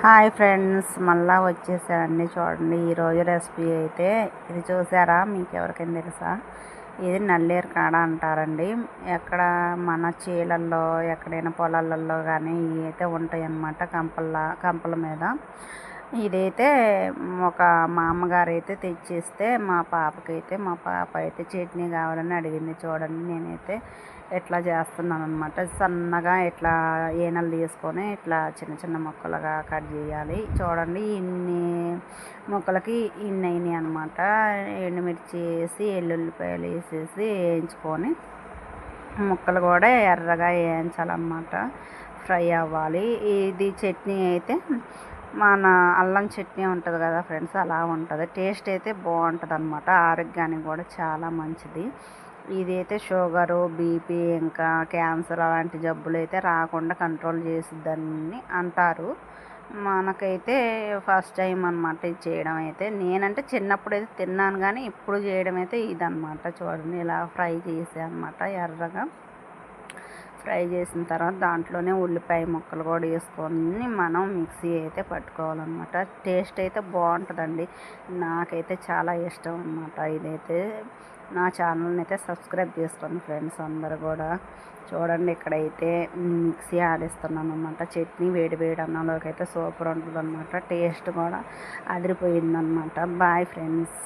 Hi friends, మళ్ళా వచ్చేసానండి. చూడండి, ఈరోజు రెసిపీ అయితే ఇది చూసారా? మీకు ఎవరికైనా తెలుసా? ఇది నల్లేరు కాడ అంటారండి. ఎక్కడ మన చీలల్లో ఎక్కడైనా పొలాలలో కానీ ఇవి అయితే ఉంటాయి అన్నమాట. కంపల మీద ఇదైతే ఒక మా అమ్మగారు అయితే తెచ్చిస్తే మా పాప అయితే చట్నీ కావాలని అడిగింది. చూడండి, నేనైతే ఎట్లా చేస్తున్నాను అనమాట. సన్నగా ఇట్లా ఈనెలు తీసుకొని ఇట్లా చిన్న చిన్న ముక్కలుగా కట్ చేయాలి. చూడండి, ఇన్ని ముక్కలకి ఇన్ని అయినాయి అనమాట. ఎండుమిర్చి వేసి ఎల్లుల్లిపాయలు వేసేసి వేయించుకొని ముక్కలు కూడా ఎర్రగా వేయించాలన్నమాట. ఫ్రై అవ్వాలి. ఇది చట్నీ అయితే మన అల్లం చట్నీ ఉంటుంది కదా ఫ్రెండ్స్, అలా ఉంటుంది. టేస్ట్ అయితే బాగుంటుంది అనమాట. ఆరోగ్యానికి కూడా చాలా మంచిది. ఇదైతే షుగరు, బీపీ, ఇంకా క్యాన్సర్ అలాంటి జబ్బులు అయితే రాకుండా కంట్రోల్ చేసిద్దని అంటారు. మనకైతే ఫస్ట్ టైం అనమాట ఇది చేయడం అయితే. నేనంటే చిన్నప్పుడు అయితే తిన్నాను, కానీ ఇప్పుడు చేయడం అయితే ఇదనమాట. చూడండి, ఇలా ఫ్రై చేసే అనమాట. ఎర్రగా ఫ్రై చేసిన తర్వాత దాంట్లోనే ఉల్లిపాయ ముక్కలు కూడా వేసుకొని మనం మిక్సీ అయితే పట్టుకోవాలన్నమాట. టేస్ట్ అయితే బాగుంటుందండి. నాకైతే చాలా ఇష్టం అన్నమాట. ఇదైతే నా ఛానల్ని అయితే సబ్స్క్రైబ్ చేసుకోండి ఫ్రెండ్స్ అందరు కూడా. చూడండి, ఇక్కడైతే మిక్సీ ఆడిస్తున్నాను అనమాట. చట్నీ వేడి వేడి అన్నంలోకి అయితే సూపర్ ఉంటుంది అనమాట. టేస్ట్ కూడా అదిరిపోయిందనమాట. Bye friends.